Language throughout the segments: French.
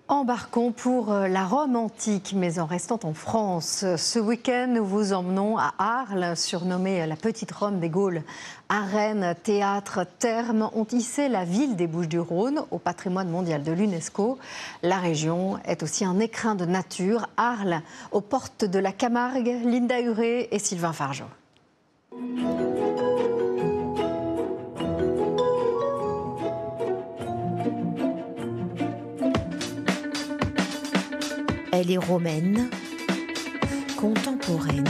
Embarquons pour la Rome antique, mais en restant en France. Ce week-end, nous vous emmenons à Arles, surnommée la petite Rome des Gaules. Arènes, théâtres, thermes ont hissé la ville des Bouches-du-Rhône au patrimoine mondial de l'UNESCO. La région est aussi un écrin de nature. Arles, aux portes de la Camargue, Linda Huré et Sylvain Fargeot. Elle est romaine, contemporaine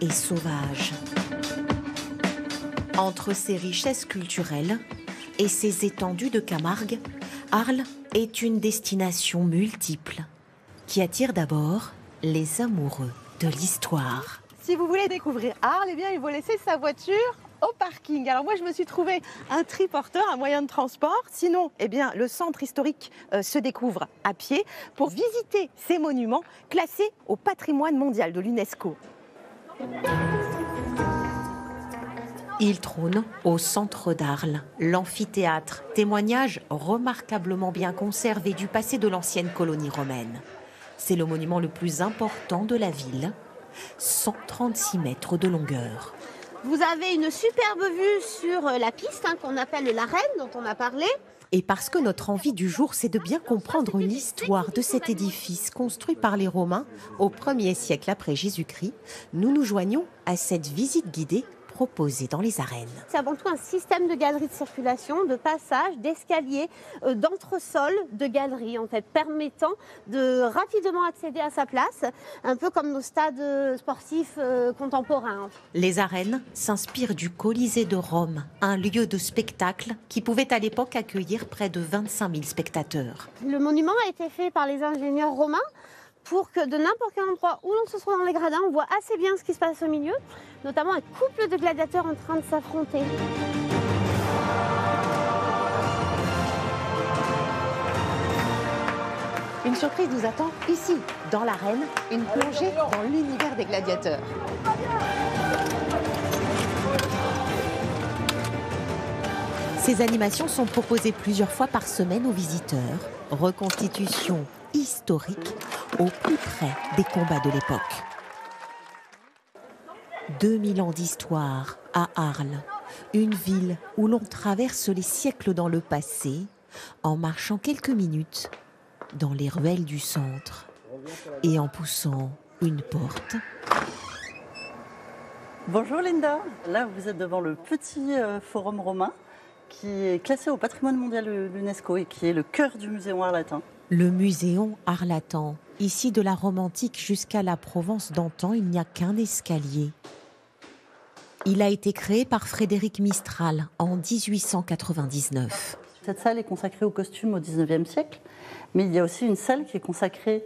et sauvage. Entre ses richesses culturelles et ses étendues de Camargue, Arles est une destination multiple qui attire d'abord les amoureux de l'histoire. Si vous voulez découvrir Arles, eh bien, il faut laisser sa voiture au parking. Alors moi, je me suis trouvé un triporteur, un moyen de transport. Sinon, eh bien, le centre historique se découvre à pied pour visiter ces monuments classés au patrimoine mondial de l'UNESCO. Il trône au centre d'Arles, l'amphithéâtre, témoignage remarquablement bien conservé du passé de l'ancienne colonie romaine. C'est le monument le plus important de la ville, 136 mètres de longueur. Vous avez une superbe vue sur la piste qu'on appelle l'arène dont on a parlé. Et parce que notre envie du jour, c'est de bien comprendre l'histoire de cet édifice construit par les Romains au 1er siècle après Jésus-Christ, nous nous joignons à cette visite guidée proposée dans les arènes. C'est avant tout un système de galeries de circulation, de passage, d'escaliers, d'entresol, de galeries en fait, permettant de rapidement accéder à sa place, un peu comme nos stades sportifs contemporains. Les arènes s'inspirent du Colisée de Rome, un lieu de spectacle qui pouvait à l'époque accueillir près de 25 000 spectateurs. Le monument a été fait par les ingénieurs romains pour que de n'importe quel endroit où l'on se trouve dans les gradins, on voit assez bien ce qui se passe au milieu, notamment un couple de gladiateurs en train de s'affronter. Une surprise nous attend ici, dans l'arène, une plongée dans l'univers des gladiateurs. Ces animations sont proposées plusieurs fois par semaine aux visiteurs. Reconstitution historique au plus près des combats de l'époque. 2000 ans d'histoire à Arles, une ville où l'on traverse les siècles dans le passé en marchant quelques minutes dans les ruelles du centre et en poussant une porte. Bonjour Linda, là vous êtes devant le petit forum romain qui est classé au patrimoine mondial de l'UNESCO et qui est le cœur du Muséum Arlatan. Le Muséum Arlatan. Ici, de la Rome antique jusqu'à la Provence d'antan, il n'y a qu'un escalier. Il a été créé par Frédéric Mistral en 1899. Cette salle est consacrée aux costumes au XIXe siècle, mais il y a aussi une salle qui est consacrée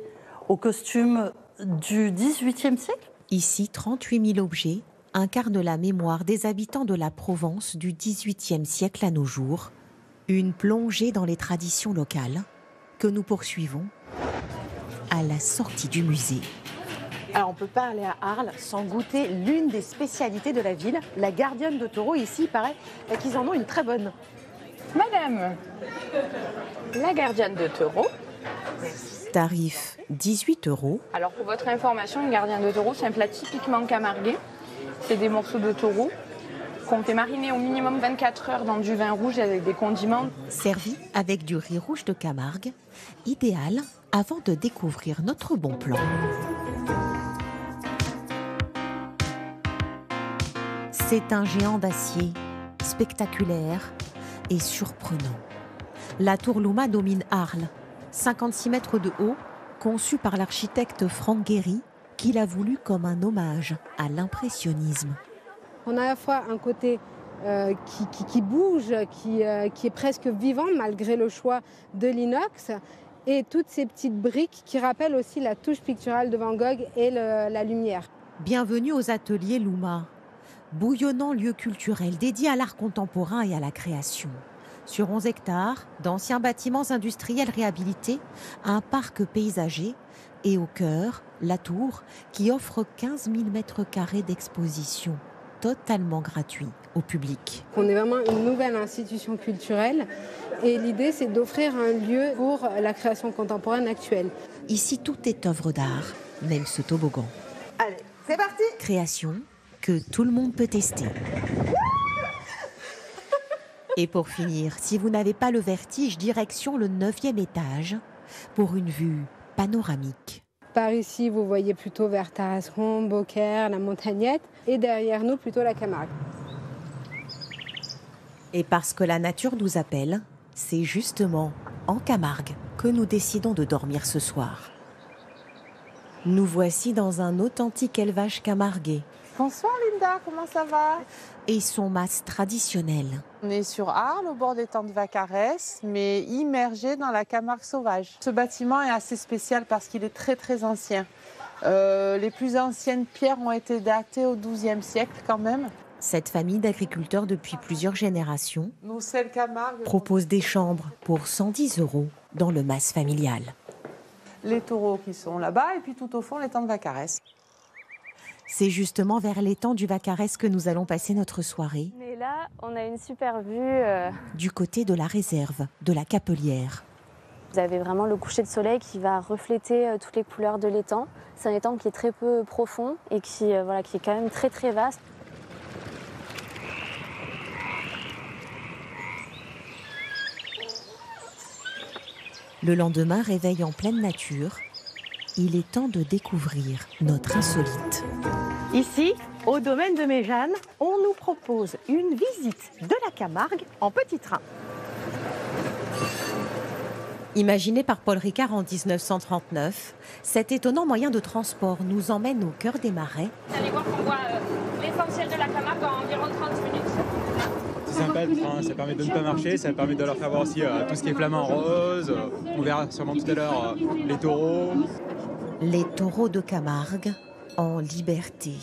aux costumes du XVIIIe siècle. Ici, 38 000 objets incarnent la mémoire des habitants de la Provence du XVIIIe siècle à nos jours. Une plongée dans les traditions locales que nous poursuivons à la sortie du musée. Alors on ne peut pas aller à Arles sans goûter l'une des spécialités de la ville, la gardienne de taureau. Ici, il paraît qu'ils en ont une très bonne. Madame, la gardienne de taureau. Tarif 18 €. Alors pour votre information, une gardienne de taureau, c'est un plat typiquement camarguais. C'est des morceaux de taureau qu'on fait mariner au minimum 24 heures dans du vin rouge avec des condiments. Servi avec du riz rouge de Camargue, idéal avant de découvrir notre bon plan. C'est un géant d'acier, spectaculaire et surprenant. La tour Luma domine Arles, 56 mètres de haut, conçue par l'architecte Franck Gehry, qui l'a voulu comme un hommage à l'impressionnisme. On a à la fois un côté qui bouge, qui est presque vivant malgré le choix de l'inox, et toutes ces petites briques qui rappellent aussi la touche picturale de Van Gogh et la lumière. Bienvenue aux ateliers Luma, bouillonnant lieu culturel dédié à l'art contemporain et à la création. Sur 11 hectares, d'anciens bâtiments industriels réhabilités, un parc paysager et au cœur, la tour qui offre 15 000 m² d'exposition, totalement gratuit au public. On est vraiment une nouvelle institution culturelle et l'idée c'est d'offrir un lieu pour la création contemporaine actuelle. Ici, tout est œuvre d'art, même ce toboggan. Allez, c'est parti. Création que tout le monde peut tester. Et pour finir, si vous n'avez pas le vertige, direction le 9e étage pour une vue panoramique. Par ici, vous voyez plutôt vers Tarascon, Beaucaire, la Montagnette et derrière nous plutôt la Camargue. Et parce que la nature nous appelle, c'est justement en Camargue que nous décidons de dormir ce soir. Nous voici dans un authentique élevage camarguais Bonsoir Linda, comment ça va? et son mas traditionnel. On est sur Arles, au bord des temps de Vaccarès, mais immergé dans la Camargue sauvage. Ce bâtiment est assez spécial parce qu'il est très très ancien. Les plus anciennes pierres ont été datées au XIIe siècle quand même. Cette famille d'agriculteurs depuis plusieurs générations Nous, c'est le Camargue. propose des chambres pour 110 € dans le mas familial. Les taureaux qui sont là-bas et puis tout au fond les temps de Vaccarès. C'est justement vers l'étang du Vaccarès que nous allons passer notre soirée, Mais là, on a une super vue. du côté de la réserve de la Capelière. Vous avez vraiment le coucher de soleil qui va refléter toutes les couleurs de l'étang. C'est un étang qui est très peu profond et qui est quand même très très vaste. Le lendemain, réveil en pleine nature, il est temps de découvrir notre insolite. Ici, au domaine de Méjeanne, on nous propose une visite de la Camargue en petit train. Imaginé par Paul Ricard en 1939, cet étonnant moyen de transport nous emmène au cœur des marais. Vous allez voir qu'on voit l'essentiel de la Camargue en environ 30 minutes. C'est sympa le train, ça permet de ne pas marcher, ça permet de leur faire voir aussi tout ce qui est flamant rose. On verra sûrement tout à l'heure les taureaux. Les taureaux de Camargue en liberté.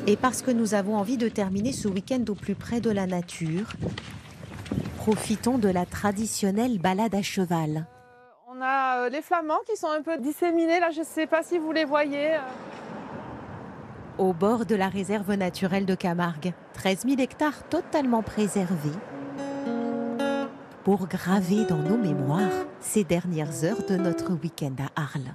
Et parce que nous avons envie de terminer ce week-end au plus près de la nature, profitons de la traditionnelle balade à cheval. On a les flamands qui sont un peu disséminés là, je ne sais pas si vous les voyez. Au bord de la réserve naturelle de Camargue, 13 000 hectares totalement préservés pour graver dans nos mémoires ces dernières heures de notre week-end à Arles.